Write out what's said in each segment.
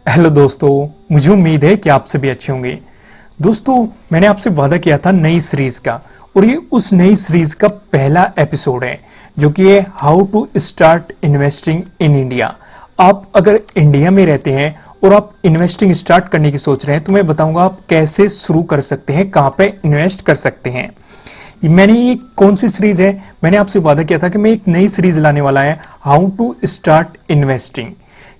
Hello दोस्तों, मुझे उम्मीद है कि आप सभी अच्छे होंगे। दोस्तों, मैंने आपसे वादा किया था नई सीरीज का, और ये उस नई सीरीज का पहला एपिसोड है जो कि है how to start investing in India. आप अगर इंडिया में रहते हैं और आप इन्वेस्टिंग स्टार्ट करने की सोच रहे हैं तो मैं बताऊंगा आप कैसे शुरू कर सकते हैं, कहां पे इन्वेस्ट कर सकते हैं। मैंने ये कौन सी सीरीज है, मैंने आपसे वादा किया था कि मैं एक नई सीरीज लाने वाला है हाउ टू स्टार्ट इन्वेस्टिंग,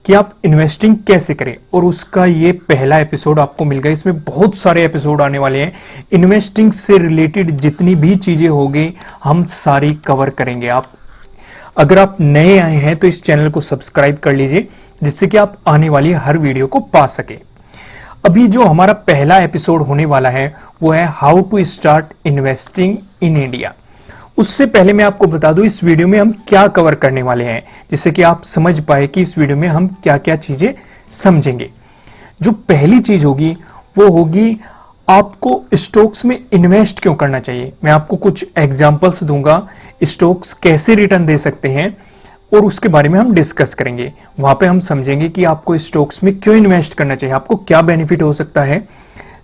कि आप इन्वेस्टिंग कैसे करें, और उसका ये पहला एपिसोड आपको मिल गया। इसमें बहुत सारे एपिसोड आने वाले हैं, इन्वेस्टिंग से रिलेटेड जितनी भी चीजें होगी हम सारी कवर करेंगे। अगर आप नए आए हैं तो इस चैनल को सब्सक्राइब कर लीजिए, जिससे कि आप आने वाली हर वीडियो को पा सके। अभी जो हमारा पहला एपिसोड होने वाला है वो है how to start investing in India. उससे पहले मैं आपको बता दूं इस वीडियो में हम क्या कवर करने वाले हैं, जिससे कि आप समझ पाए कि इस वीडियो में हम क्या क्या चीजें समझेंगे। जो पहली चीज होगी वो होगी आपको स्टॉक्स में इन्वेस्ट क्यों करना चाहिए। मैं आपको कुछ एग्जांपल्स दूंगा, स्टॉक्स कैसे रिटर्न दे सकते हैं, और उसके बारे में हम डिस्कस करेंगे। वहां पे हम समझेंगे कि आपको स्टॉक्स में क्यों इन्वेस्ट करना चाहिए, आपको क्या बेनिफिट हो सकता है।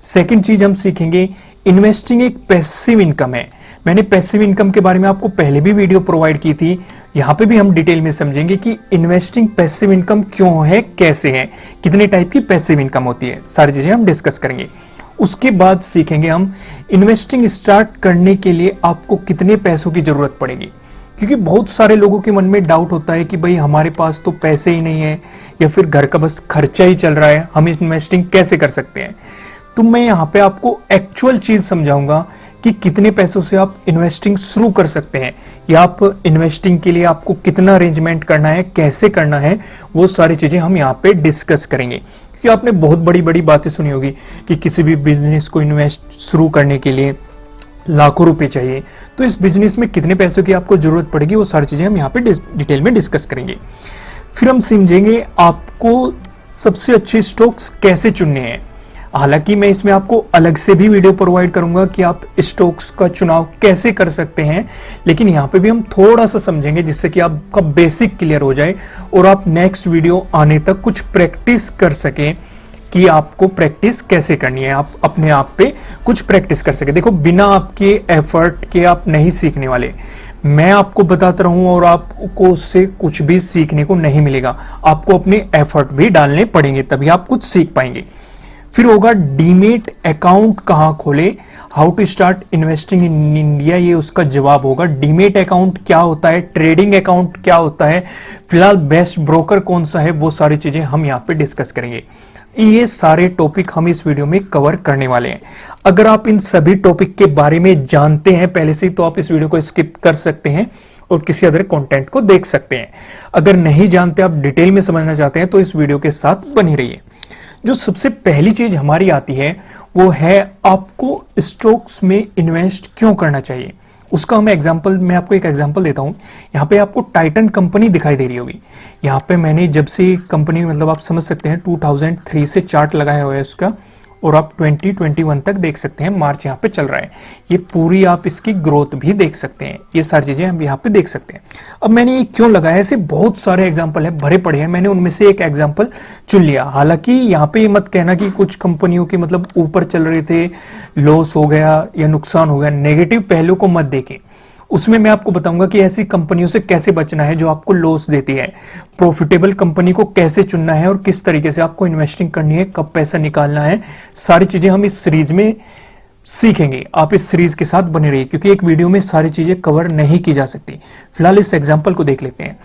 सेकंड चीज हम सीखेंगे, इन्वेस्टिंग एक पैसिव इनकम है। मैंने पैसिव इनकम के बारे में आपको पहले भी वीडियो प्रोवाइड की थी, यहां पे भी हम डिटेल में समझेंगे कि इन्वेस्टिंग पैसिव इनकम क्यों है, कैसे है, कितने टाइप की पैसिव इनकम होती है, सारी चीजें हम डिस्कस करेंगे। उसके बाद सीखेंगे हम इन्वेस्टिंग स्टार्ट करने के लिए आपको कितने पैसों की जरूरत पड़ेगी, क्योंकि बहुत सारे लोगों के मन में डाउट होता है कि भाई हमारे पास तो पैसे ही नहीं है, या फिर घर का बस खर्चा ही चल रहा है, हम इन्वेस्टिंग कैसे कर सकते हैं। तो मैं यहाँ पे आपको एक्चुअल चीज समझाऊंगा कि कितने पैसों से आप इन्वेस्टिंग शुरू कर सकते हैं, या आप इन्वेस्टिंग के लिए आपको कितना अरेंजमेंट करना है, कैसे करना है, वो सारी चीजें हम यहाँ पे डिस्कस करेंगे। क्योंकि आपने बहुत बड़ी बड़ी बातें सुनी होगी कि किसी भी बिजनेस को इन्वेस्ट शुरू करने के लिए लाखों रुपए चाहिए, तो इस बिजनेस में कितने पैसों की आपको जरूरत पड़ेगी, वो सारी चीजें हम यहाँ पे डिटेल में डिस्कस करेंगे। फिर हम समझेंगे आपको सबसे अच्छे स्टॉक्स कैसे चुनने हैं। हालांकि मैं इसमें आपको अलग से भी वीडियो प्रोवाइड करूंगा कि आप स्टॉक्स का चुनाव कैसे कर सकते हैं, लेकिन यहाँ पे भी हम थोड़ा सा समझेंगे जिससे कि आपका बेसिक क्लियर हो जाए और आप नेक्स्ट वीडियो आने तक कुछ प्रैक्टिस कर सकें कि आपको प्रैक्टिस कैसे करनी है, आप अपने आप पे कुछ प्रैक्टिस कर सके। देखो, बिना आपके एफर्ट के आप नहीं सीखने वाले। मैं आपको बताता रहूं और आपको उससे कुछ भी सीखने को नहीं मिलेगा, आपको अपने एफर्ट भी डालने पड़ेंगे, तभी आप कुछ सीख पाएंगे। फिर होगा डीमेट अकाउंट कहां खोले, how to start investing in India, ये उसका जवाब होगा। डीमेट अकाउंट क्या होता है, ट्रेडिंग अकाउंट क्या होता है, फिलहाल बेस्ट ब्रोकर कौन सा है, वो सारी चीजें हम यहाँ पे डिस्कस करेंगे। ये सारे टॉपिक हम इस वीडियो में कवर करने वाले हैं। अगर आप इन सभी टॉपिक के बारे में जानते हैं पहले से, तो आप इस वीडियो को स्किप कर सकते हैं और किसी अदर कंटेंट को देख सकते हैं। अगर नहीं जानते, आप डिटेल में समझना चाहते हैं, तो इस वीडियो के साथ बनी रहिए। जो सबसे पहली चीज हमारी आती है वो है आपको स्टॉक्स में इन्वेस्ट क्यों करना चाहिए। उसका मैं आपको एक एग्जांपल देता हूं। यहाँ पे आपको टाइटन कंपनी दिखाई दे रही होगी। यहाँ पे मैंने जब से कंपनी, मतलब आप समझ सकते हैं 2003 से चार्ट लगाया हुआ है उसका, और आप 2021 तक देख सकते हैं, मार्च यहाँ पे चल रहा है। ये पूरी आप इसकी ग्रोथ भी देख सकते हैं, ये सारी चीजें हम यहाँ पे देख सकते हैं। अब मैंने ये क्यों लगाया, ऐसे बहुत सारे एग्जांपल है, भरे पड़े हैं, मैंने उनमें से एक एग्जांपल चुन लिया। हालांकि यहाँ पे ये मत कहना कि कुछ कंपनियों के मतलब ऊपर चल रहे थे, लॉस हो गया या नुकसान हो गया, नेगेटिव पहलू को मत देखें। उसमें मैं आपको बताऊंगा कि ऐसी कंपनियों से कैसे बचना है जो आपको लॉस देती है, प्रॉफिटेबल कंपनी को कैसे चुनना है, और किस तरीके से आपको इन्वेस्टिंग करनी है, कब पैसा निकालना है, सारी चीजें हम इस सीरीज में सीखेंगे। आप इस सीरीज के साथ बने रहिए, क्योंकि एक वीडियो में सारी चीजें कवर नहीं की जा सकती। फिलहाल इस एग्जाम्पल को देख लेते हैं।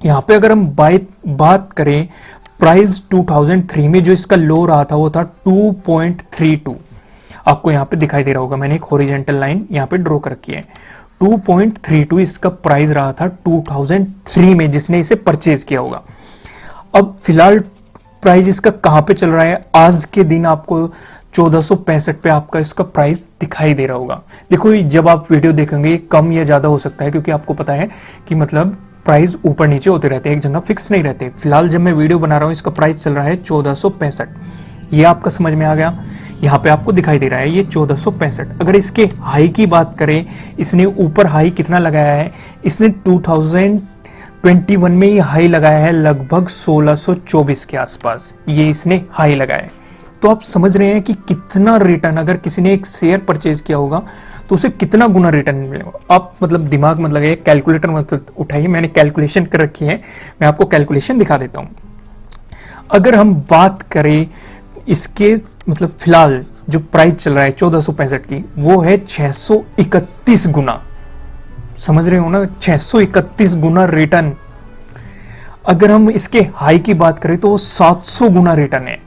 यहाँ पे अगर हम बात करें प्राइस 2003 में जो इसका लो रहा था वो था 2.32। आपको यहाँ पे दिखाई दे रहा होगा, मैंने एक हॉरिजॉन्टल लाइन यहाँ पे ड्रॉ कर रखी है। 2.32 इसका प्राइस रहा था 2003 में, जिसने इसे परचेज किया होगा। अब फिलहाल प्राइस इसका कहां पे चल रहा है, आज के दिन आपको 1465 पे आपका इसका प्राइस दिखाई दे रहा होगा। देखो, जब आप वीडियो देखेंगे कम या ज्यादा हो सकता है, क्योंकि आपको पता है कि मतलब प्राइस ऊपर नीचे होते रहते हैं, एक जगह फिक्स नहीं रहते। फिलहाल जब मैं वीडियो बना रहा हूं इसका प्राइस चल रहा है 1465। ये आपका समझ में आ गया। यहाँ पे आपको दिखाई दे रहा है ये 1465। अगर इसके हाई की बात करें, इसने ऊपर हाई कितना लगाया है, इसने 21 में ही हाई लगाया है लगभग 1624 के आसपास, ये इसने हाई लगाया है। तो आप समझ रहे हैं कि कितना रिटर्न, अगर किसी ने एक शेयर परचेज किया होगा तो उसे कितना गुना रिटर्न मिलेगा। आप मतलब दिमाग मत लगाइए, कैलकुलेटर मत उठाइए, मैंने कैलकुलेशन कर रखी है, मैं आपको कैलकुलेशन दिखा देता हूं। अगर हम बात करें इसके मतलब फिलहाल जो प्राइस चल रहा है 1465 की, वो है 631 गुना। समझ रहे हो ना, 631 गुना रिटर्न। अगर हम इसके हाई की बात करें तो वो 700 गुना रिटर्न है,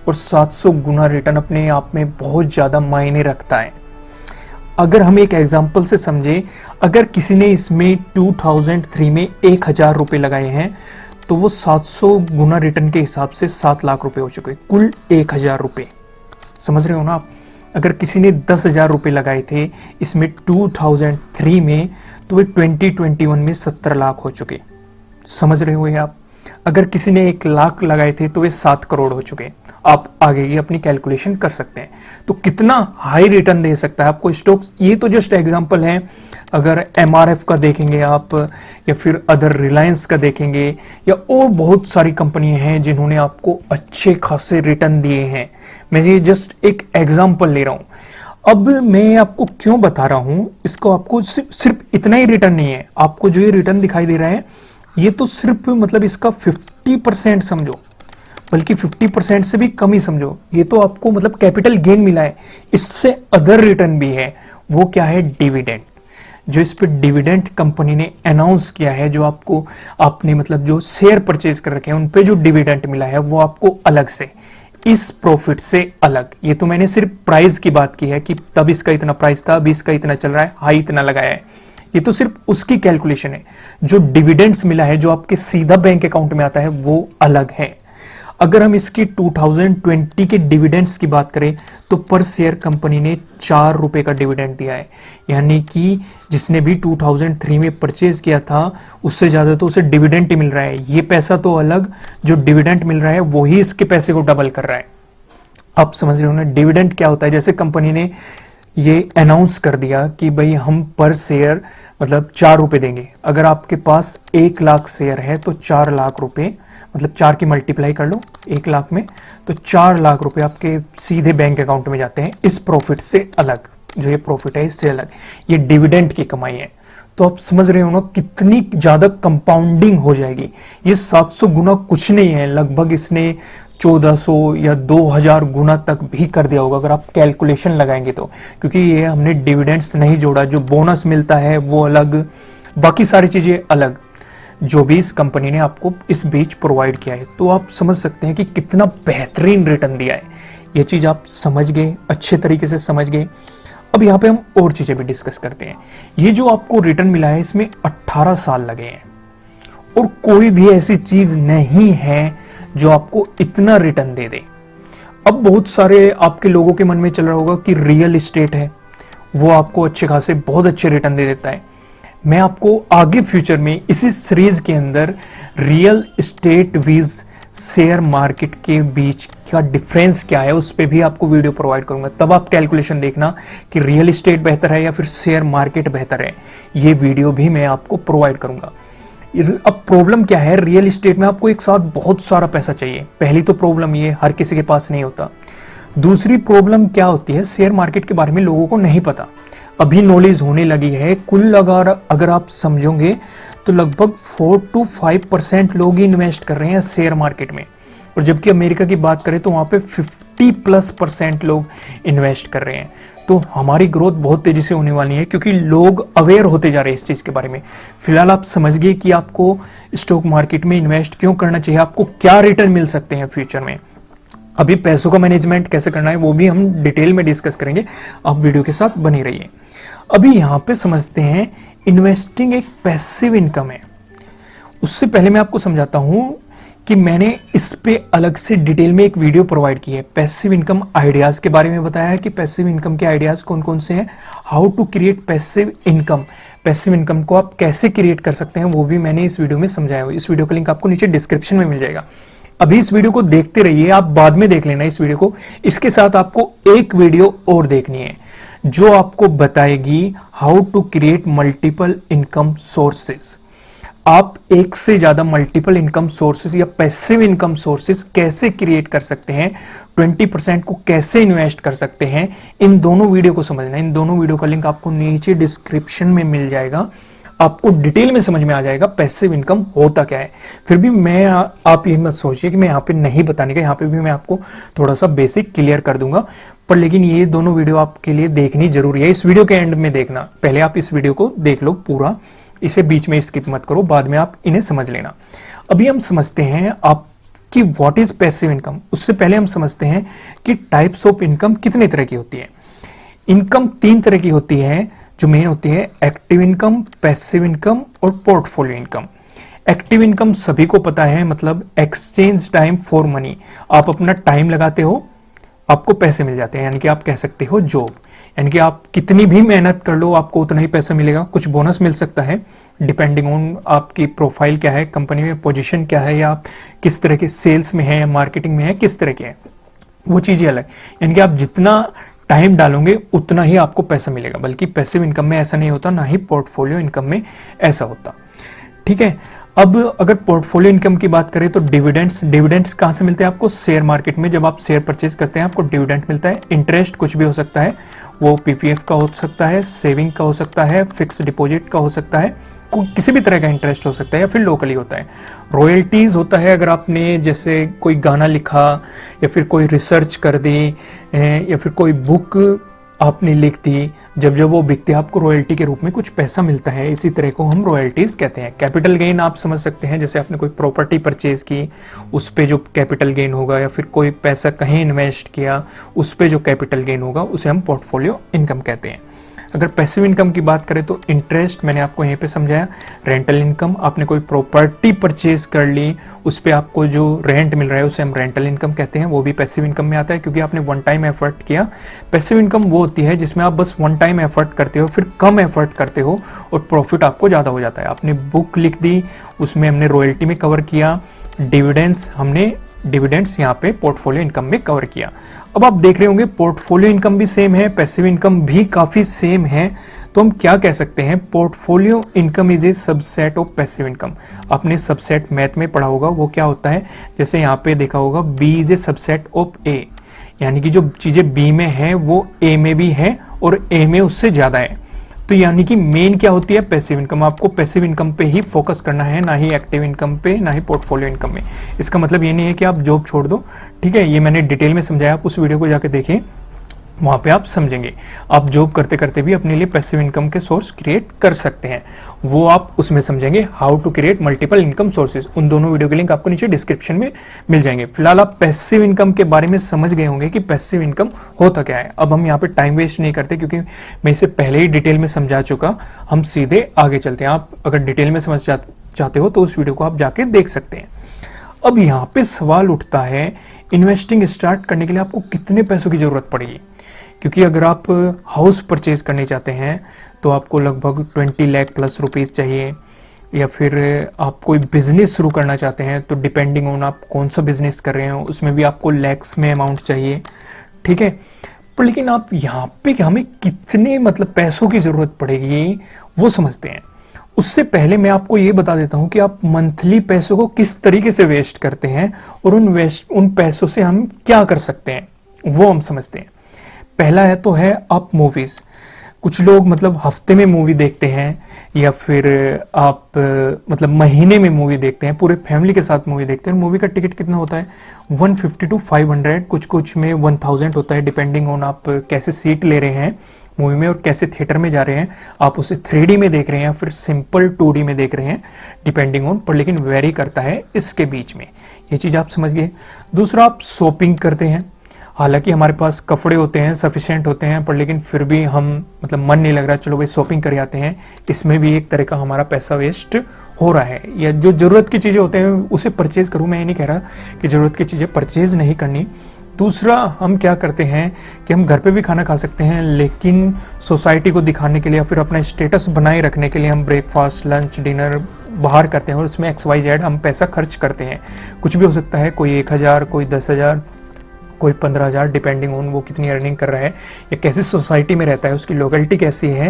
और 700 गुना रिटर्न अपने आप में बहुत ज्यादा मायने रखता है। अगर हम एक एग्जांपल से समझे, अगर किसी ने इसमें 2003 में 1000 रुपए लगाए हैं तो वो 700 गुना रिटर्न के हिसाब से 7 लाख रुपए हो चुके, कुल 1000 रुपए। समझ रहे हो ना आप। अगर किसी ने 10,000 रुपए लगाए थे इसमें 2003 में, तो वे 2021 में 70 लाख हो चुके। समझ रहे हो आप। अगर किसी ने 1 लाख लगाए थे तो वे 7 करोड़ हो चुके। आप आगे की अपनी कैलकुलेशन कर सकते हैं। तो कितना हाई रिटर्न दे सकता है आपको स्टॉक्स, ये तो जस्ट एग्जांपल है। अगर एमआरएफ का देखेंगे आप, या फिर अदर रिलायंस का देखेंगे, या और बहुत सारी कंपनियां हैं जिन्होंने आपको अच्छे खासे रिटर्न दिए हैं। मैं ये जस्ट एक एग्जांपल ले रहा हूं। अब मैं आपको क्यों बता रहा हूं इसको, आपको सिर्फ इतना ही रिटर्न नहीं है, आपको जो ये रिटर्न दिखाई दे रहा है ये तो सिर्फ मतलब इसका 50% समझो, बल्कि 50% से भी कम ही समझो। ये तो आपको मतलब कैपिटल गेन मिला है, इससे अदर रिटर्न भी है। वो क्या है? डिविडेंड। जो इस पे डिविडेंड कंपनी ने अनाउंस किया है, जो आपको आपने मतलब जो शेयर परचेज कर रखे हैं उन पे जो डिविडेंड मिला है वो आपको अलग से, इस प्रॉफिट से अलग। ये तो मैंने सिर्फ प्राइस की बात की है कि तब इसका इतना प्राइस था, अभी इसका इतना चल रहा है, हाई इतना लगाया है। ये तो सिर्फ उसकी कैलकुलेशन है। जो डिविडेंड्स मिला है, जो आपके सीधा बैंक अकाउंट में आता है, वो अलग है। अगर हम इसकी 2020 के डिविडेंड्स की बात करें तो पर शेयर कंपनी ने 4 रुपए का डिविडेंड दिया है। यानी कि जिसने भी 2003 में परचेज किया था उससे ज्यादा तो उसे डिविडेंड ही मिल रहा है। ये पैसा तो अलग, जो डिविडेंड मिल रहा है वही इसके पैसे को डबल कर रहा है। आप समझ रहे हो ना। डिविडेंड क्या होता है? जैसे कंपनी ने ये अनाउंस कर दिया कि भाई हम पर शेयर मतलब 4 रुपए देंगे। अगर आपके पास 1 लाख शेयर है तो 4 लाख रुपए, मतलब 4 की मल्टीप्लाई कर लो 1 लाख में, तो 4 लाख रुपए आपके सीधे बैंक अकाउंट में जाते हैं, इस प्रॉफिट से अलग। जो ये प्रॉफिट है इससे अलग, ये डिविडेंड की कमाई है। तो आप समझ रहे हो ना कितनी ज्यादा कंपाउंडिंग हो जाएगी। ये 700 गुना कुछ नहीं है, लगभग इसने 1400 या 2000 गुना तक भी कर दिया होगा अगर आप कैलकुलेशन लगाएंगे तो। क्योंकि ये हमने डिविडेंड्स नहीं जोड़ा, जो बोनस मिलता है वो अलग, बाकी सारी चीजें अलग, जो भी इस कंपनी ने आपको इस बीच प्रोवाइड किया है। तो आप समझ सकते हैं कि कितना बेहतरीन रिटर्न दिया है। ये चीज आप समझ गए, अच्छे तरीके से समझ गए। अब यहाँ पे हम और चीजें भी डिस्कस करते हैं। ये जो आपको रिटर्न मिला है इसमें 18 साल लगे हैं, और कोई भी ऐसी चीज नहीं है जो आपको इतना रिटर्न दे दे। अब बहुत सारे आपके लोगों के मन में चल रहा होगा कि रियल एस्टेट है, वो आपको अच्छे खासे बहुत अच्छे रिटर्न दे देता है। मैं आपको आगे फ्यूचर में इसी सीरीज के अंदर रियल एस्टेट विज शेयर मार्केट के बीच का डिफरेंस क्या है उस पर भी आपको वीडियो प्रोवाइड करूंगा। तब आप कैलकुलेशन देखना कि रियल एस्टेट बेहतर है या फिर शेयर मार्केट बेहतर है। ये वीडियो भी मैं आपको प्रोवाइड करूंगा। अब प्रॉब्लम क्या है, रियल एस्टेट में आपको एक साथ बहुत सारा पैसा चाहिए। पहली तो प्रॉब्लम ये हर किसी के पास नहीं होता। दूसरी प्रॉब्लम क्या होती है, शेयर मार्केट के बारे में लोगों को नहीं पता, अभी नॉलेज होने लगी है। कुल अगर आप समझोगे तो लगभग 4 to 5% लोग ही इन्वेस्ट कर रहे हैं शेयर मार्केट में, और जबकि अमेरिका की बात करें तो वहां पे 50+% लोग इन्वेस्ट कर रहे हैं। तो हमारी ग्रोथ बहुत तेजी से होने वाली है क्योंकि लोग अवेयर होते जा रहे हैं इस चीज के बारे में। फिलहाल आप समझ गए कि आपको स्टॉक मार्केट में इन्वेस्ट क्यों करना चाहिए, आपको क्या रिटर्न मिल सकते हैं फ्यूचर में। अभी पैसों का मैनेजमेंट कैसे करना है वो भी हम डिटेल में डिस्कस करेंगे, आप वीडियो के साथ बने रहिए। अभी यहां पे समझते हैं इन्वेस्टिंग एक पैसिव इनकम है। उससे पहले मैं आपको समझाता हूं कि मैंने इस पे अलग से डिटेल में एक वीडियो प्रोवाइड की है। पैसिव इनकम आइडियाज के बारे में बताया है कि पैसिव इनकम के आइडियाज कौन कौन से हैं, how to create passive income, passive income को आप कैसे क्रिएट कर सकते हैं वो भी मैंने इस वीडियो में समझाया हुआ। इस वीडियो का लिंक आपको नीचे डिस्क्रिप्शन में मिल जाएगा। अभी इस वीडियो को देखते रहिए, आप बाद में देख लेना इस वीडियो को। इसके साथ आपको एक वीडियो और देखनी है जो आपको बताएगी how to create multiple income sources. आप एक से ज्यादा मल्टीपल इनकम सोर्सेज या पैसिव इनकम सोर्सेज कैसे क्रिएट कर सकते हैं, 20% को कैसे इन्वेस्ट कर सकते हैं, इन दोनों वीडियो को समझना। इन दोनों वीडियो का लिंक आपको नीचे डिस्क्रिप्शन में मिल जाएगा। आपको डिटेल में समझ में आ जाएगा पैसिव इनकम होता क्या है। फिर भी मैं आप ये मत सोचिए कि मैं यहाँ पे नहीं बताने का, यहाँ पे भी मैं आपको थोड़ा सा बेसिक क्लियर कर दूंगा, पर लेकिन ये दोनों वीडियो आपके लिए देखनी जरूरी है। इस वीडियो के एंड में देखना, पहले आप इस वीडियो को देख लो पूरा, इसे बीच में स्किप मत करो, बाद में आप इन्हें समझ लेना। अभी हम समझते हैं आप कि व्हाट इज पैसिव इनकम। उससे पहले हम समझते हैं कि टाइप्स ऑफ इनकम कितने तरह की होती है। इनकम 3 तरह की होती है जो मेन होती है, एक्टिव इनकम, पैसिव इनकम और पोर्टफोलियो इनकम। एक्टिव इनकम सभी को पता है, मतलब एक्सचेंज टाइम फॉर मनी। आप अपना टाइम लगाते हो, आपको पैसे मिल जाते हैं, यानी कि आप कह सकते हो जॉब। यानी कि आप कितनी भी मेहनत कर लो आपको उतना ही पैसा मिलेगा, कुछ बोनस मिल सकता है डिपेंडिंग ऑन आपकी प्रोफाइल क्या है, कंपनी में पोजीशन क्या है, या आप किस तरह के सेल्स में है या मार्केटिंग में है, किस तरह के है, वो चीजें अलग। यानी कि आप जितना टाइम डालोगे उतना ही आपको पैसा मिलेगा, बल्कि पैसिव इनकम में ऐसा नहीं होता, ना ही पोर्टफोलियो इनकम में ऐसा होता। ठीक है, अब अगर पोर्टफोलियो इनकम की बात करें तो डिविडेंड्स कहां से मिलते हैं आपको? शेयर मार्केट में जब आप शेयर परचेज करते हैं आपको डिविडेंड मिलता है। इंटरेस्ट कुछ भी हो सकता है, वो पीपीएफ का हो सकता है, सेविंग का हो सकता है, फिक्स डिपॉजिट का हो सकता है, किसी भी तरह का इंटरेस्ट हो सकता है, या फिर लोकली होता है। रॉयल्टीज होता है, अगर आपने जैसे कोई गाना लिखा या फिर कोई रिसर्च कर दी या फिर कोई बुक आपने लिख दी, जब जब वो बिकती है आपको रॉयल्टी के रूप में कुछ पैसा मिलता है। इसी तरह को हम रॉयल्टीज कहते हैं। कैपिटल गेन आप समझ सकते हैं, जैसे आपने कोई प्रॉपर्टी परचेज की, उस पे जो कैपिटल गेन होगा, या फिर कोई पैसा कहीं इन्वेस्ट किया, उस पे जो कैपिटल गेन होगा उसे हम पोर्टफोलियो इनकम कहते हैं। अगर पैसिव इनकम की बात करें तो इंटरेस्ट मैंने आपको यहीं पे समझाया। रेंटल इनकम, आपने कोई प्रॉपर्टी परचेज कर ली, उस पे आपको जो रेंट मिल रहा है उसे हम रेंटल इनकम कहते हैं, वो भी पैसिव इनकम में आता है, क्योंकि आपने वन टाइम एफर्ट किया। पैसिव इनकम वो होती है जिसमें आप बस वन टाइम एफर्ट करते हो, फिर कम एफर्ट करते हो और प्रॉफिट आपको ज़्यादा हो जाता है। आपने बुक लिख दी, उसमें हमने रॉयल्टी में कवर किया, डिविडेंड्स यहाँ पे पोर्टफोलियो इनकम में कवर किया। अब आप देख रहे होंगे पोर्टफोलियो इनकम भी सेम है, पैसिव इनकम भी काफी सेम है, तो हम क्या कह सकते हैं? Portfolio income is a subset of passive income. आपने सबसेट मैथ में पढ़ा होगा, वो क्या होता है? जैसे यहाँ पे देखा होगा B is a subset of A, यानी कि जो चीजें बी में है वो ए में भी है और ए में उससे ज्यादा है। तो यानी कि मेन क्या होती है? Passive income. आपको पैसिव इनकम पे ही फोकस करना है, ना ही एक्टिव इनकम पे, ना ही पोर्टफोलियो इनकम में। इसका मतलब ये नहीं है कि आप जॉब छोड़ दो, ठीक है, ये मैंने डिटेल में समझाया, आप उस वीडियो को जाके देखें, वहां पे आप समझेंगे। आप जॉब करते करते भी अपने लिए पैसिव इनकम के सोर्स क्रिएट कर सकते हैं, वो आप उसमें समझेंगे, how to create multiple income sources. उन दोनों वीडियो के लिंक आपको नीचे डिस्क्रिप्शन में मिल जाएंगे। फिलहाल आप पैसिव इनकम के बारे में समझ गए होंगे कि पैसिव इनकम होता क्या है। अब हम यहाँ पे टाइम वेस्ट नहीं करते, क्योंकि मैं इसे पहले ही डिटेल में समझा चुका, हम सीधे आगे चलते हैं। आप अगर डिटेल में समझ चाहते हो तो उस वीडियो को आप जाके देख सकते हैं। अब यहाँ पे सवाल उठता है, इन्वेस्टिंग स्टार्ट करने के लिए आपको कितने पैसों की जरूरत पड़ेगी? क्योंकि अगर आप हाउस परचेज करने चाहते हैं तो आपको लगभग 20 लाख प्लस रुपीस चाहिए, या फिर आप कोई बिजनेस शुरू करना चाहते हैं तो डिपेंडिंग ऑन आप कौन सा बिजनेस कर रहे हो उसमें भी आपको लैक्स में अमाउंट चाहिए, ठीक है। पर लेकिन आप यहाँ पे हमें कितने मतलब पैसों की जरूरत पड़ेगी वो समझते हैं। उससे पहले मैं आपको ये बता देता हूं कि आप मंथली पैसों को किस तरीके से वेस्ट करते हैं और उन पैसों से हम क्या कर सकते हैं वो हम समझते हैं। पहला है तो है आप मूवीज। कुछ लोग मतलब हफ्ते में मूवी देखते हैं, या फिर आप मतलब महीने में मूवी देखते हैं, पूरे फैमिली के साथ मूवी देखते हैं। मूवी का टिकट कितना होता है? 150 to 500, कुछ में 1000 होता है, डिपेंडिंग ऑन आप कैसे सीट ले रहे हैं मूवी में और कैसे थिएटर में जा रहे हैं। आप उसे 3D में देख रहे हैं या फिर सिंपल 2D में देख रहे हैं, डिपेंडिंग ऑन, पर लेकिन वेरी करता है इसके बीच में। ये चीज़ आप समझ गए। दूसरा, आप शॉपिंग करते हैं। हालांकि हमारे पास कपड़े होते हैं, सफिशिएंट होते हैं, पर लेकिन फिर भी हम मतलब मन नहीं लग रहा, चलो भाई शॉपिंग कर आते हैं। इसमें भी एक तरह का हमारा पैसा वेस्ट हो रहा है। या जो ज़रूरत की चीज़ें होते हैं उसे परचेज करूँ, मैं ये नहीं कह रहा कि ज़रूरत की चीज़ें परचेज नहीं करनी। दूसरा, हम क्या करते हैं कि हम घर पे भी खाना खा सकते हैं, लेकिन सोसाइटी को दिखाने के लिए या फिर अपना स्टेटस बनाए रखने के लिए हम ब्रेकफास्ट, लंच, डिनर बाहर करते हैं और उसमें XYZ हम पैसा खर्च करते हैं। कुछ भी हो सकता है, कोई 1000, कोई 10,000, कोई 15,000, डिपेंडिंग ऑन वो कितनी अर्निंग कर रहा है या कैसी सोसाइटी में रहता है, उसकी लोकेलिटी कैसी है,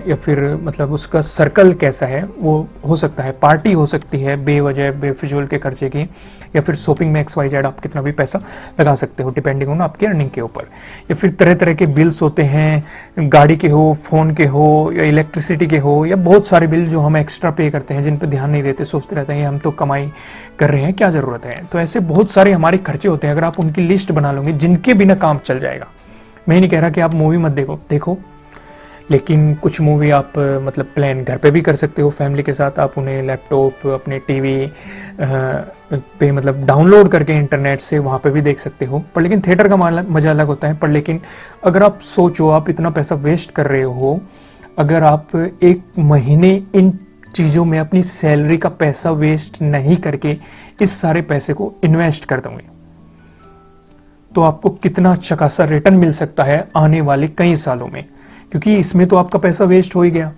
या फिर मतलब उसका सर्कल कैसा है, वो हो सकता है पार्टी हो सकती है बेवजह बेफिजूल के खर्चे की, या फिर शॉपिंग में XYZ आप कितना भी पैसा लगा सकते हो डिपेंडिंग ऑन आपकी अर्निंग के ऊपर। या फिर तरह तरह के बिल्स होते हैं, गाड़ी के हो, फ़ोन के हो, या इलेक्ट्रिसिटी के हो, या बहुत सारे बिल जो हम एक्स्ट्रा पे करते हैं, जिन पर ध्यान नहीं देते, सोचते रहते हैं हम तो कमाई कर रहे हैं, क्या ज़रूरत है। तो ऐसे बहुत सारे हमारे खर्चे होते हैं, अगर आप उनकी लिस्ट बना लोगे जिनके बिना काम चल जाएगा। मैं नहीं कह रहा कि आप मूवी मत देखो, लेकिन कुछ मूवी आप मतलब प्लान घर पे भी कर सकते हो फैमिली के साथ। आप उन्हें लैपटॉप, अपने टीवी पे मतलब डाउनलोड करके इंटरनेट से वहाँ पे भी देख सकते हो, पर लेकिन थिएटर का मज़ा अलग होता है। पर लेकिन अगर आप सोचो, आप इतना पैसा वेस्ट कर रहे हो, अगर आप एक महीने इन चीज़ों में अपनी सैलरी का पैसा वेस्ट नहीं करके इस सारे पैसे को इन्वेस्ट कर दोगे, तो आपको कितना अच्छा खासा रिटर्न मिल सकता है आने वाले कई सालों में। क्योंकि इसमें तो आपका पैसा वेस्ट हो ही गया,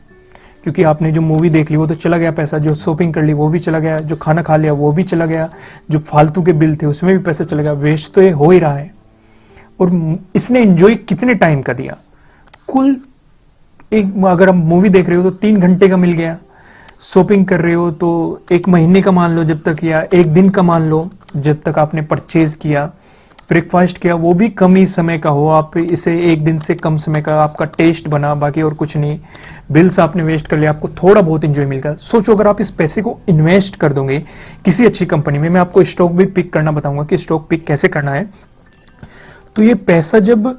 क्योंकि आपने जो मूवी देख ली वो तो चला गया पैसा, जो शॉपिंग कर ली वो भी चला गया, जो खाना खा लिया वो भी चला गया, जो फालतू के बिल थे उसमें भी पैसा चला गया। वेस्ट तो ये हो ही रहा है। और इसने एंजॉय कितने टाइम का दिया, कुल एक अगर आप मूवी देख रहे हो तो 3 घंटे का मिल गया, शॉपिंग कर रहे हो तो 1 महीने का मान लो जब तक, या 1 दिन का मान लो जब तक आपने परचेज किया, ब्रेकफास्ट किया, वो भी कम ही समय का हो, आप इसे 1 दिन से कम समय का आपका टेस्ट बना, बाकी और कुछ नहीं। बिल्स आपने वेस्ट कर लिया, आपको थोड़ा बहुत एंजॉय मिल गया। सोचो अगर आप इस पैसे को इन्वेस्ट कर दोगे किसी अच्छी कंपनी में, मैं आपको स्टॉक भी पिक करना बताऊंगा कि स्टॉक पिक कैसे करना है, तो ये पैसा जब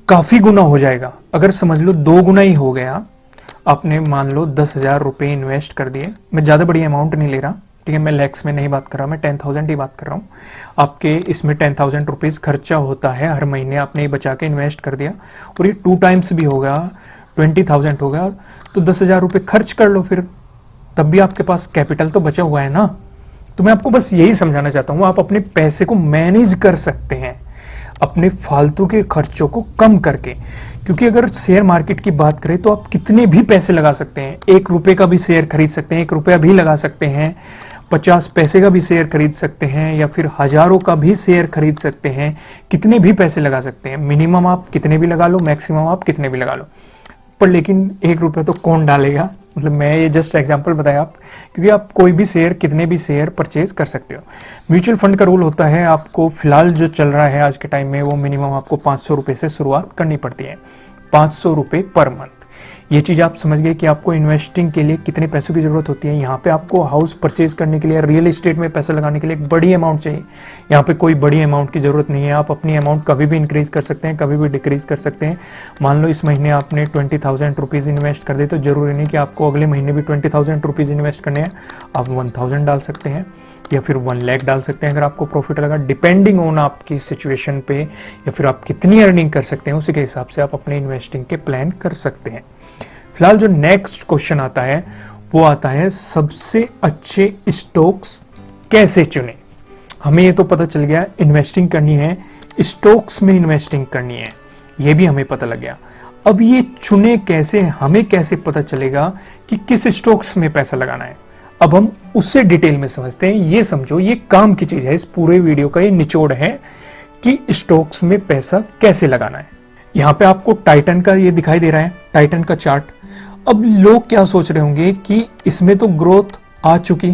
काफी गुना हो जाएगा, अगर समझ लो 2 गुना ही हो गया, आपने मान लो 10,000 रुपये इन्वेस्ट कर दिए, मैं ज़्यादा बड़ी अमाउंट नहीं ले रहा, ठीक है, मैं लैक्स में नहीं बात कर रहा, मैं 10,000 ही बात कर रहा हूँ। आपके इसमें 10,000 रुपीज़ खर्चा होता है हर महीने, आपने बचा के इन्वेस्ट कर दिया, और ये 2 टाइम्स भी होगा, 20,000 हो गया, तो 10,000 रुपये खर्च कर लो फिर, तब भी आपके पास कैपिटल तो बचा हुआ है ना। तो मैं आपको बस यही समझाना चाहता हूँ, आप अपने पैसे को मैनेज कर सकते हैं अपने फालतू के खर्चों को कम करके। क्योंकि अगर शेयर मार्केट की बात करें तो आप कितने भी पैसे लगा सकते हैं, 1 रुपये का भी शेयर खरीद सकते हैं, 1 रुपया भी लगा सकते हैं, 50 पैसे का भी शेयर खरीद सकते हैं, या फिर हजारों का भी शेयर खरीद सकते हैं, कितने भी पैसे लगा सकते हैं। मिनिमम आप कितने भी लगा लो, मैक्सिमम आप कितने भी लगा लो, पर लेकिन 1 रुपया तो कौन डालेगा। मतलब मैं ये जस्ट एग्जांपल बताया आप, क्योंकि आप कोई भी शेयर, कितने भी शेयर परचेज कर सकते हो। म्यूचुअल फंड का रूल होता है, आपको फिलहाल जो चल रहा है आज के टाइम में, वो मिनिमम आपको 500 रुपये से शुरुआत करनी पड़ती है, 500 रुपये पर मंथ। ये चीज़ आप समझ गए कि आपको इन्वेस्टिंग के लिए कितने पैसों की ज़रूरत होती है। यहाँ पे आपको हाउस परचेज करने के लिए, रियल एस्टेट में पैसा लगाने के लिए एक बड़ी अमाउंट चाहिए। यहाँ पे कोई बड़ी अमाउंट की ज़रूरत नहीं है, आप अपनी अमाउंट कभी भी इंक्रीज कर सकते हैं, कभी भी डिक्रीज कर सकते हैं। मान लो इस महीने आपने 20,000 रुपीज़ इन्वेस्ट कर दिए, तो ज़रूरी नहीं कि आपको अगले महीने भी 20,000 रुपीज़ इन्वेस्ट करने हैं, आप 1,000 डाल सकते हैं या फिर 1 लाख डाल सकते हैं अगर आपको प्रॉफिट लगा, डिपेंडिंग ऑन आपकी सिचुएशन पे, या फिर आप कितनी अर्निंग कर सकते हैं उसी के हिसाब से आप अपने इन्वेस्टिंग के प्लान कर सकते हैं। फिलहाल जो नेक्स्ट क्वेश्चन आता है वो आता है, सबसे अच्छे स्टॉक्स कैसे चुने। हमें ये तो पता चल गया इन्वेस्टिंग करनी है, स्टॉक्स में इन्वेस्टिंग करनी है, ये भी हमें पता लग गया। अब ये चुने कैसे, हमें कैसे पता चलेगा कि किस स्टॉक्स में पैसा लगाना है, अब हम उससे डिटेल में समझते हैं। ये समझो, ये काम की चीज है, इस पूरे वीडियो का ये निचोड़ है कि स्टॉक्स में पैसा कैसे लगाना है। यहाँ पे आपको टाइटन का ये दिखाई दे रहा है, टाइटन का चार्ट। अब लोग क्या सोच रहे होंगे कि इसमें तो ग्रोथ आ चुकी,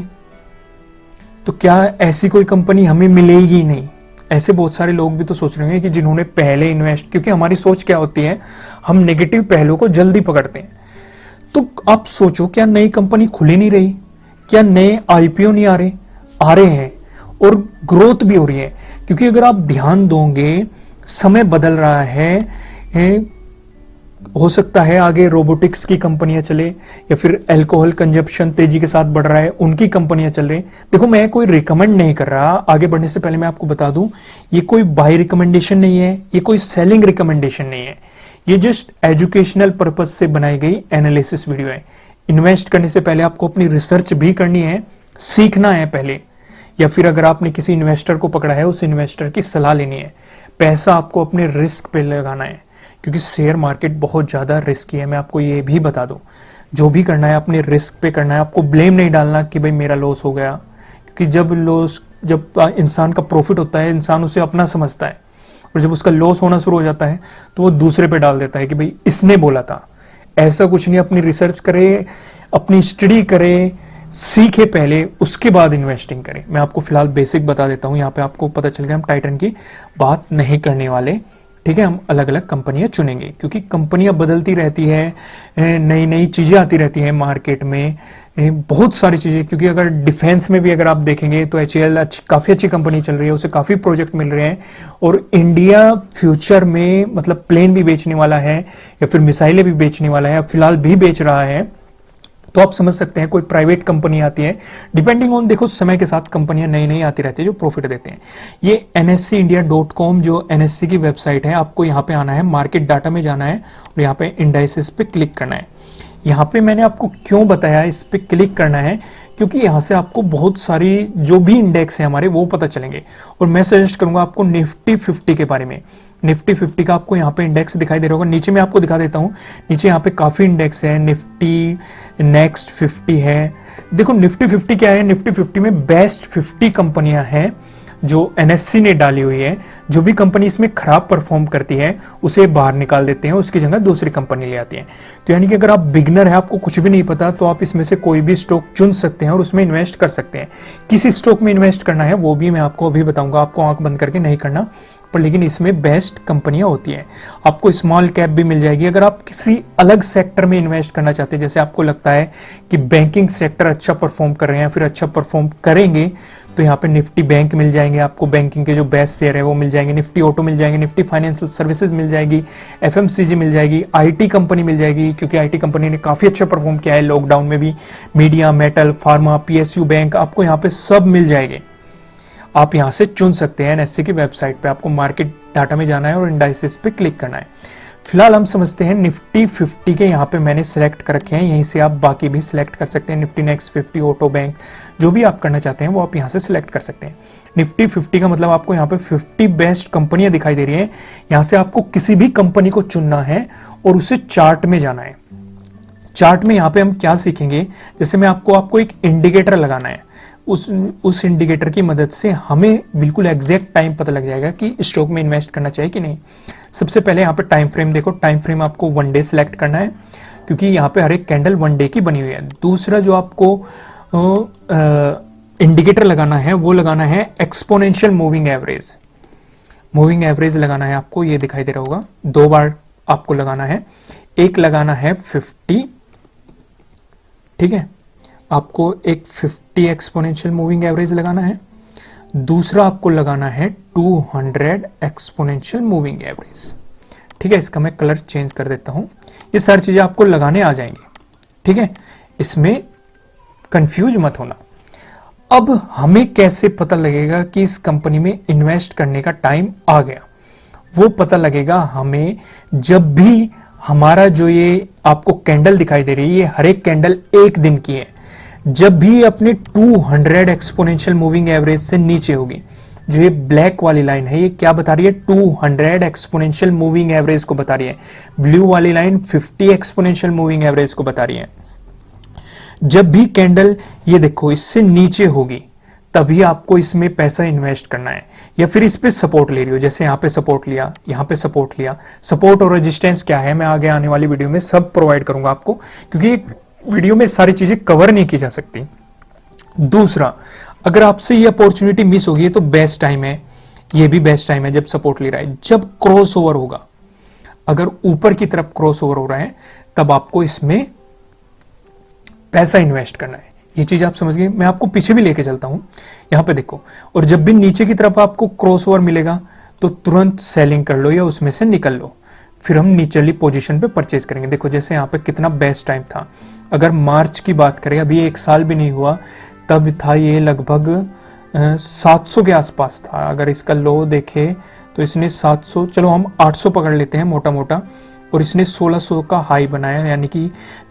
तो क्या ऐसी कोई कंपनी हमें मिलेगी नहीं। ऐसे बहुत सारे लोग भी तो सोच रहे होंगे कि जिन्होंने पहले इन्वेस्ट, क्योंकि हमारी सोच क्या होती है, हम नेगेटिव पहलुओं को जल्दी पकड़ते हैं। तो आप सोचो, क्या नई कंपनी खुली नहीं रही, क्या नए आईपीओ नहीं आ रहे हैं, और ग्रोथ भी हो रही है। क्योंकि अगर आप ध्यान दोगे, समय बदल रहा है, हो सकता है आगे रोबोटिक्स की कंपनियां चले, या फिर अल्कोहल कंजप्शन तेजी के साथ बढ़ रहा है, उनकी कंपनियां चल रही। देखो, मैं कोई रिकमेंड नहीं कर रहा, आगे बढ़ने से पहले मैं आपको बता दूं, ये कोई बाय रिकमेंडेशन नहीं है, ये कोई सेलिंग रिकमेंडेशन नहीं है, ये जस्ट एजुकेशनल पर्पज से बनाई गई एनालिसिस वीडियो है। इन्वेस्ट करने से पहले आपको अपनी रिसर्च भी करनी है, सीखना है पहले, या फिर अगर आपने किसी इन्वेस्टर को पकड़ा है, उस इन्वेस्टर की सलाह लेनी है। पैसा आपको अपने रिस्क पे लगाना है, क्योंकि शेयर मार्केट बहुत ज़्यादा रिस्की है। मैं आपको ये भी बता दूं, जो भी करना है अपने रिस्क पे करना है। आपको ब्लेम नहीं डालना कि भाई मेरा लॉस हो गया, क्योंकि जब इंसान का प्रॉफिट होता है, इंसान उसे अपना समझता है। और जब उसका लॉस होना शुरू हो जाता है तो वो दूसरे पे डाल देता है कि भाई इसने बोला था। ऐसा कुछ नहीं, अपनी रिसर्च करे, अपनी स्टडी करे, सीखे पहले, उसके बाद इन्वेस्टिंग करें। मैं आपको फिलहाल बेसिक बता देता हूं, यहाँ पे आपको पता चल गया हम टाइटन की बात नहीं करने वाले, ठीक है। हम अलग अलग कंपनियां चुनेंगे क्योंकि कंपनियां बदलती रहती है, नई नई चीजें आती रहती हैं मार्केट में, बहुत सारी चीजें। क्योंकि अगर डिफेंस में भी अगर आप देखेंगे तो HAL काफी अच्छी कंपनी चल रही है, उसे काफी प्रोजेक्ट मिल रहे हैं। और इंडिया फ्यूचर में मतलब प्लेन भी बेचने वाला है या फिर मिसाइलें भी बेचने वाला है, फिलहाल भी बेच रहा है। तो आप समझ सकते हैं कोई प्राइवेट कंपनी आती है, डिपेंडिंग ऑन, देखो समय के साथ कंपनियां नई नई आती रहती है जो प्रॉफिट देते हैं। ये NSEindia.com जो NSE की वेबसाइट है, आपको यहाँ पे आना है, मार्केट डाटा में जाना है और यहाँ पे इंडाइसेस पे क्लिक करना है। यहाँ पे मैंने आपको क्यों बताया इस पे क्लिक करना है, क्योंकि यहाँ से आपको बहुत सारी जो भी इंडेक्स है हमारे वो पता चलेंगे। और मैं सजेस्ट करूंगा आपको निफ्टी 50 के बारे में। निफ्टी 50 का आपको यहाँ पे इंडेक्स दिखाई दे रहा होगा, नीचे मैं आपको दिखा देता हूँ। नीचे यहाँ पे काफी इंडेक्स है, निफ्टी नेक्स्ट 50 है। देखो निफ्टी 50 क्या है, निफ्टी 50 में बेस्ट 50 कंपनियां हैं जो NSE ने डाली हुई है। जो भी कंपनी इसमें खराब परफॉर्म करती है उसे बाहर निकाल देते हैं, उसकी जगह दूसरी कंपनी ले आती है। तो यानी कि अगर आप बिगनर है, आपको कुछ भी नहीं पता, तो आप इसमें से कोई भी स्टॉक चुन सकते हैं और उसमें इन्वेस्ट कर सकते हैं। किस स्टॉक में इन्वेस्ट करना है वो भी मैं आपको अभी बताऊंगा, आपको आंख बंद करके नहीं करना, पर लेकिन इसमें बेस्ट कंपनियां होती हैं। आपको स्मॉल कैप भी मिल जाएगी। अगर आप किसी अलग सेक्टर में इन्वेस्ट करना चाहते हैं, जैसे आपको लगता है कि बैंकिंग सेक्टर अच्छा परफॉर्म कर रहे हैं, फिर अच्छा परफॉर्म करेंगे, तो यहाँ पे निफ्टी बैंक मिल जाएंगे आपको, बैंकिंग के जो बेस्ट शेयर है वो मिल जाएंगे, निफ्टी ऑटो मिल जाएंगे, निफ्टी फाइनेंशियल सर्विसेज मिल जाएगी, FMCG मिल जाएगी, IT कंपनी मिल जाएगी, क्योंकि IT कंपनी ने काफी अच्छा परफॉर्म किया है लॉकडाउन में भी। Media, metal, pharma, PSU bank, आपको यहाँ पे सब मिल जाएंगे। आप यहां से चुन सकते हैं। NSE की वेबसाइट पे आपको मार्केट डाटा में जाना है और इंडाइसेस पे क्लिक करना है। फिलहाल हम समझते हैं निफ्टी 50 के, यहाँ पे मैंने सेलेक्ट कर रखे हैं, यहीं से आप बाकी भी सिलेक्ट कर सकते हैं। निफ्टी नेक्स्ट 50, ऑटो बैंक, जो भी आप करना चाहते हैं वो आप यहाँ से सिलेक्ट कर सकते हैं। निफ्टी 50 का मतलब आपको यहाँ पे 50 बेस्ट कंपनियां दिखाई दे रही है। यहाँ से आपको किसी भी कंपनी को चुनना है और उसे चार्ट में जाना है। चार्ट में यहाँ पे हम क्या सीखेंगे, जैसे मैं आपको एक इंडिकेटर लगाना है। उस इंडिकेटर की मदद से हमें बिल्कुल एग्जैक्ट टाइम पता लग जाएगा कि स्टॉक में इन्वेस्ट करना चाहिए कि नहीं। सबसे पहले यहाँ पे टाइम फ्रेम देखो, टाइम फ्रेम आपको 1 डे सिलेक्ट करना है, क्योंकि यहाँ पे हर एक कैंडल 1 डे की बनी हुई है। दूसरा जो आपको इंडिकेटर लगाना है वो लगाना है exponential moving average. Moving average लगाना है आपको, ये दिखाई दे रहा होगा, 2 बार आपको लगाना है। एक लगाना है 50, ठीक है, आपको एक 50 एक्सपोनेंशियल मूविंग एवरेज लगाना है। दूसरा आपको लगाना है 200 एक्सपोनेंशियल मूविंग एवरेज, ठीक है। इसका मैं कलर चेंज कर देता हूं। ये सारी चीजें आपको लगाने आ जाएंगी, ठीक है, इसमें कंफ्यूज मत होना। अब हमें कैसे पता लगेगा कि इस कंपनी में इन्वेस्ट करने का टाइम आ गया? वो पता लगेगा हमें जब भी हमारा जो ये आपको कैंडल दिखाई दे रही है, ये हर एक कैंडल 1 दिन की है, जब भी अपने 200 एक्सपोनेंशियल मूविंग एवरेज से नीचे होगी। जो ये ब्लैक वाली लाइन है ये क्या बता रही है? 200 एक्सपोनेंशियल मूविंग एवरेज को बता रही है। ब्लू वाली लाइन 50 एक्सपोनेंशियल मूविंग एवरेज को बता रही है। जब भी कैंडल ये देखो इससे नीचे होगी तभी आपको इसमें पैसा इन्वेस्ट करना है, या फिर इस पे सपोर्ट ले रही हो, जैसे यहाँ पे सपोर्ट लिया, यहाँ पे सपोर्ट लिया। सपोर्ट और रेजिस्टेंस क्या है मैं आगे आने वाली वीडियो में सब प्रोवाइड करूंगा आपको, क्योंकि वीडियो में सारी चीजें कवर नहीं की जा सकती। दूसरा, अगर आपसे ये अपॉर्चुनिटी मिस होगी तो बेस्ट टाइम है, ये भी बेस्ट टाइम है जब सपोर्ट ले रहा है, जब क्रॉस ओवर होगा। अगर ऊपर की तरफ क्रॉस ओवर हो रहा है तब आपको इसमें पैसा इन्वेस्ट करना है। ये चीज आप समझ गए। मैं आपको पीछे भी लेके चलता हूं, यहां पे देखो, और जब भी नीचे की तरफ आपको क्रॉस ओवर मिलेगा तो तुरंत सेलिंग कर लो या उसमें से निकल लो, फिर हम नीचली पोजीशन पे परचेज करेंगे। देखो जैसे यहाँ पे कितना बेस्ट टाइम था। अगर मार्च की बात करें, अभी 1 साल भी नहीं हुआ, तब था ये लगभग 700 के आसपास था। अगर इसका लो देखे तो इसने 700, चलो हम 800 पकड़ लेते हैं मोटा मोटा, और इसने 1600 का हाई बनाया, यानी कि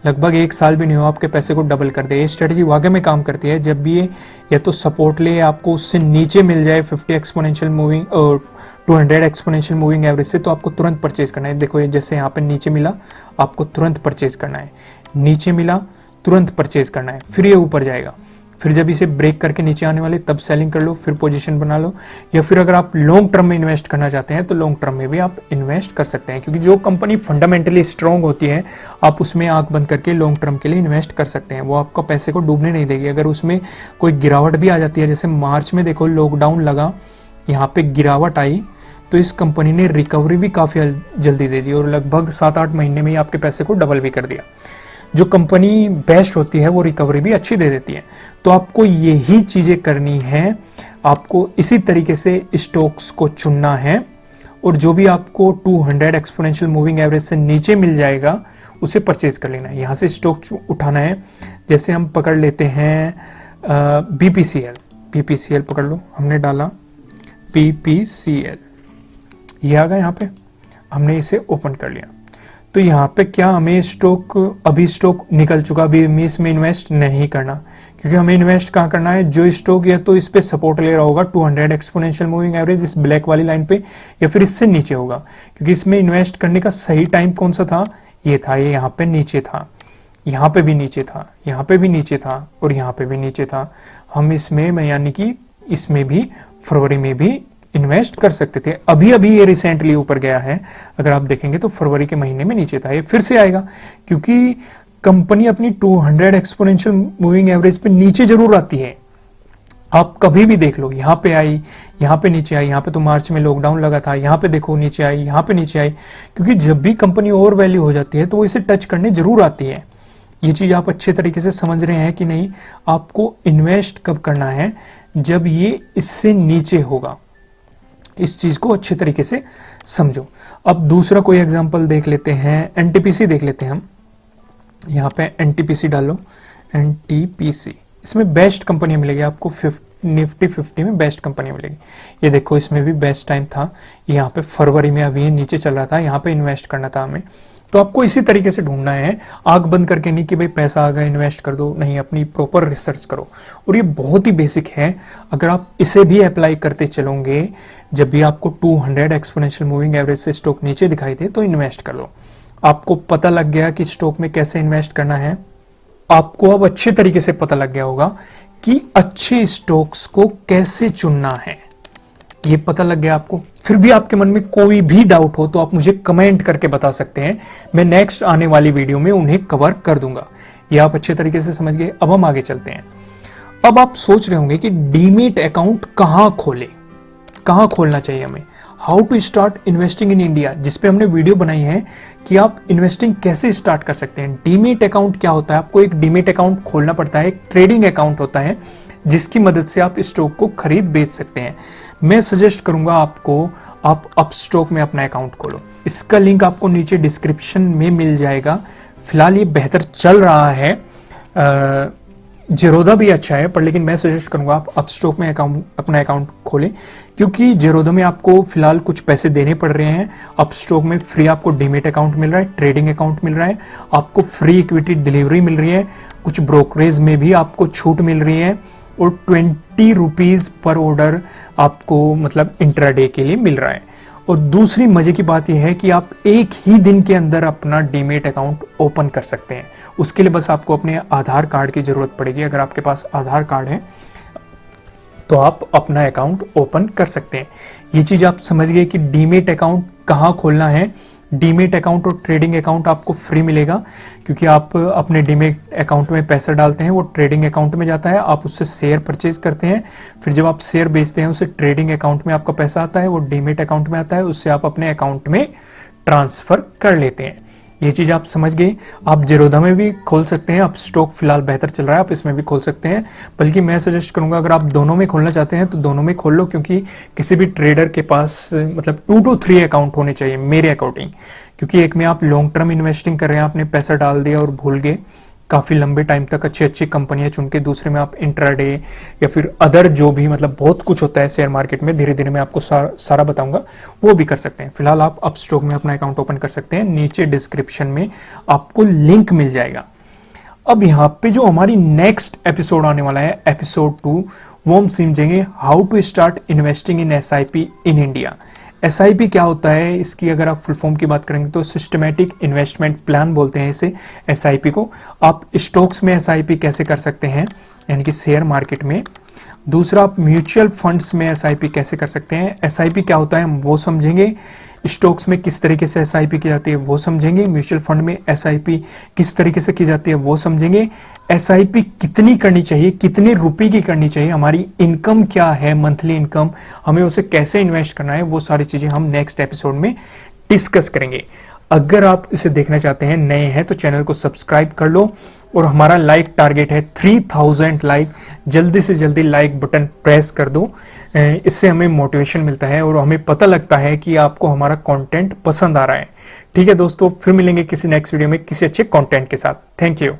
लगभग 1 साल भी नहीं हुआ आपके पैसे को डबल कर दे। ये स्ट्रेटजी वाकई में काम करती है। जब भी ये या तो सपोर्ट ले, आपको उससे नीचे मिल जाए 50 एक्सपोनेंशियल मूविंग और 200 एक्सपोनेंशियल मूविंग एवरेज से, तो आपको तुरंत परचेज करना है। देखो ये जैसे यहाँ पे नीचे मिला, आपको तुरंत परचेज करना है, नीचे मिला तुरंत परचेज करना है, फिर ये ऊपर जाएगा। फिर जब इसे ब्रेक करके नीचे आने वाले तब सेलिंग कर लो, फिर पोजीशन बना लो। या फिर अगर आप लॉन्ग टर्म में इन्वेस्ट करना चाहते हैं तो लॉन्ग टर्म में भी आप इन्वेस्ट कर सकते हैं, क्योंकि जो कंपनी फंडामेंटली स्ट्रॉन्ग होती है आप उसमें आंख बंद करके लॉन्ग टर्म के लिए इन्वेस्ट कर सकते हैं। वो आपका पैसे को डूबने नहीं देगी। अगर उसमें कोई गिरावट भी आ जाती है, जैसे मार्च में देखो लॉकडाउन लगा, यहाँ पे गिरावट आई, तो इस कंपनी ने रिकवरी भी काफ़ी जल्दी दे दी और लगभग 7-8 महीने में ही आपके पैसे को डबल भी कर दिया। जो कंपनी बेस्ट होती है वो रिकवरी भी अच्छी दे देती है। तो आपको यही चीज़ें करनी है, आपको इसी तरीके से स्टॉक्स को चुनना है और जो भी आपको 200 एक्सपोनेंशियल मूविंग एवरेज से नीचे मिल जाएगा उसे परचेज कर लेना है। यहाँ से स्टॉक उठाना है। जैसे हम पकड़ लेते हैं बीपीसीएल पकड़ लो, हमने डाला बीपीसीएल, ये आ गया। यहाँ पे हमने इसे ओपन कर लिया। तो यहाँ पे क्या हमें अभी स्टॉक निकल चुका, अभी हमें इसमें इन्वेस्ट नहीं करना, क्योंकि हमें इन्वेस्ट कहाँ करना है, जो स्टॉक या तो इस पे सपोर्ट ले रहा होगा 200 एक्सपोनेंशियल मूविंग एवरेज इस ब्लैक वाली लाइन पे, या फिर इससे नीचे होगा। क्योंकि इसमें इन्वेस्ट करने का सही टाइम कौन सा था, ये था, ये यहाँ पे नीचे था, यहाँ पे भी नीचे था, यहाँ पे भी नीचे था और यहाँ पे भी नीचे था। हम इसमें यानी कि इसमें भी फरवरी में भी इन्वेस्ट कर सकते थे। अभी अभी ये रिसेंटली ऊपर गया है, अगर आप देखेंगे तो फरवरी के महीने में नीचे था, ये फिर से आएगा, क्योंकि कंपनी अपनी 200 एक्सपोनेंशियल मूविंग एवरेज पे नीचे जरूर आती है। आप कभी भी देख लो, यहाँ पे आई, यहाँ पे नीचे आई, यहाँ पे तो मार्च में लॉकडाउन लगा था, यहाँ पे देखो नीचे आई, यहाँ पे नीचे आई, क्योंकि जब भी कंपनी ओवर वैल्यू हो जाती है तो वो इसे टच करने जरूर आती है। ये चीज आप अच्छे तरीके से समझ रहे हैं कि नहीं। आपको इन्वेस्ट कब करना है, जब ये इससे नीचे होगा। इस चीज को अच्छे तरीके से समझो। अब दूसरा कोई एग्जांपल देख लेते हैं, एनटीपीसी देख लेते हैं हम। यहाँ पे एनटीपीसी डालो, एनटीपीसी, इसमें बेस्ट कंपनी मिलेगी आपको, निफ्टी 50 में बेस्ट कंपनी मिलेगी। ये देखो इसमें भी बेस्ट टाइम था, यहाँ पे फरवरी में अभी ये नीचे चल रहा था, यहाँ पे इन्वेस्ट करना था हमें। तो आपको इसी तरीके से ढूंढना है, आंख बंद करके नहीं कि भाई पैसा आ गया इन्वेस्ट कर दो, नहीं, अपनी प्रॉपर रिसर्च करो। और ये बहुत ही बेसिक है, अगर आप इसे भी अप्लाई करते चलोगे, जब भी आपको 200 एक्सपोनेंशियल मूविंग एवरेज से स्टॉक नीचे दिखाई दे तो इन्वेस्ट कर लो। आपको पता लग गया कि स्टॉक में कैसे इन्वेस्ट करना है। आपको अब अच्छे तरीके से पता लग गया होगा कि अच्छे स्टॉक्स को कैसे चुनना है, ये पता लग गया आपको। फिर भी आपके मन में कोई भी डाउट हो तो आप मुझे कमेंट करके बता सकते हैं, मैं नेक्स्ट आने वाली वीडियो में उन्हें कवर कर दूंगा। ये आप अच्छे तरीके से समझ गए। अब हम आगे चलते हैं। अब आप सोच रहे होंगे कि डीमेट अकाउंट कहां खोले, कहां खोलना चाहिए हमें, how to start investing in India, जिसपे हमने वीडियो बनाई है कि आप इन्वेस्टिंग कैसे स्टार्ट कर सकते हैं। डीमेट अकाउंट क्या होता है, आपको एक डीमेट अकाउंट खोलना पड़ता है, एक ट्रेडिंग अकाउंट होता है जिसकी मदद से आप स्टॉक को खरीद बेच सकते हैं। मैं सजेस्ट करूंगा आपको, आप अपस्टॉक में अपना अकाउंट खोलो। इसका लिंक आपको नीचे डिस्क्रिप्शन में मिल जाएगा। फिलहाल ये बेहतर चल रहा है, जेरोदा भी अच्छा है, पर लेकिन मैं सजेस्ट करूंगा आप अपस्टॉक में अपना अकाउंट खोलें, क्योंकि जेरोदा में आपको फिलहाल कुछ पैसे देने पड़ रहे हैं। अपस्टॉक में फ्री आपको डीमेट अकाउंट मिल रहा है, ट्रेडिंग अकाउंट मिल रहा है, आपको फ्री इक्विटी डिलीवरी मिल रही है, कुछ ब्रोकरेज में भी आपको छूट मिल रही है और 20 रुपीज पर ऑर्डर आपको मतलब इंट्राडे के लिए मिल रहा है। और दूसरी मजे की बात यह है कि आप एक ही दिन के अंदर अपना डीमेट अकाउंट ओपन कर सकते हैं। उसके लिए बस आपको अपने आधार कार्ड की जरूरत पड़ेगी। अगर आपके पास आधार कार्ड है तो आप अपना अकाउंट ओपन कर सकते हैं। ये चीज आप समझ गए कि डीमेट अकाउंट कहाँ खोलना है। डीमेट अकाउंट और ट्रेडिंग अकाउंट आपको फ्री मिलेगा, क्योंकि आप अपने डीमेट अकाउंट में पैसा डालते हैं, वो ट्रेडिंग अकाउंट में जाता है, आप उससे शेयर परचेज करते हैं, फिर जब आप शेयर बेचते हैं उसे ट्रेडिंग अकाउंट में आपका पैसा आता है, वो डीमेट अकाउंट में आता है, उससे आप अपने अकाउंट में ट्रांसफर कर लेते हैं। ये चीज आप समझ गए। आप जेरोदा में भी खोल सकते हैं, अब स्टॉक फिलहाल बेहतर चल रहा है, आप इसमें भी खोल सकते हैं। बल्कि मैं सजेस्ट करूंगा अगर आप दोनों में खोलना चाहते हैं तो दोनों में खोल लो, क्योंकि किसी भी ट्रेडर के पास मतलब 2 to 3 अकाउंट होने चाहिए मेरे अकॉर्डिंग। क्योंकि एक में आप लॉन्ग टर्म इन्वेस्टिंग कर रहे हैं, आपने पैसा डाल दिया और भूल गए काफी लंबे टाइम तक अच्छी अच्छी कंपनियां चुन के, दूसरे में आप इंट्राडे या फिर अदर जो भी मतलब बहुत कुछ होता है शेयर मार्केट में, धीरे धीरे मैं आपको सारा बताऊंगा, वो भी कर सकते हैं। फिलहाल आप अपस्टॉक में अपना अकाउंट ओपन कर सकते हैं, नीचे डिस्क्रिप्शन में आपको लिंक मिल जाएगा। अब यहाँ पे जो हमारी नेक्स्ट एपिसोड आने वाला है, एपिसोड 2, वो हम समझेंगे how to start investing in SIP in India. SIP क्या होता है, इसकी अगर आप फुल फॉर्म की बात करेंगे तो सिस्टमैटिक इन्वेस्टमेंट प्लान बोलते हैं इसे, SIP को। आप स्टॉक्स में SIP कैसे कर सकते हैं, यानी कि शेयर मार्केट में। दूसरा, आप म्यूचुअल फंड्स में एसआईपी कैसे कर सकते हैं, एसआईपी क्या होता है हम वो समझेंगे, स्टॉक्स में किस तरीके से एसआईपी की जाती है वो समझेंगे, म्यूचुअल फंड में एसआईपी किस तरीके से की जाती है वो समझेंगे, एसआईपी कितनी करनी चाहिए, कितने रुपए की करनी चाहिए, हमारी इनकम क्या है, मंथली इनकम, हमें उसे कैसे इन्वेस्ट करना है, वो सारी चीजें हम नेक्स्ट एपिसोड में डिस्कस करेंगे। अगर आप इसे देखना चाहते हैं, नए हैं तो चैनल को सब्सक्राइब कर लो, और हमारा लाइक टारगेट है 3000 लाइक, जल्दी से जल्दी लाइक बटन प्रेस कर दो। इससे हमें मोटिवेशन मिलता है और हमें पता लगता है कि आपको हमारा कंटेंट पसंद आ रहा है। ठीक है दोस्तों, फिर मिलेंगे किसी नेक्स्ट वीडियो में किसी अच्छे कंटेंट के साथ। Thank you.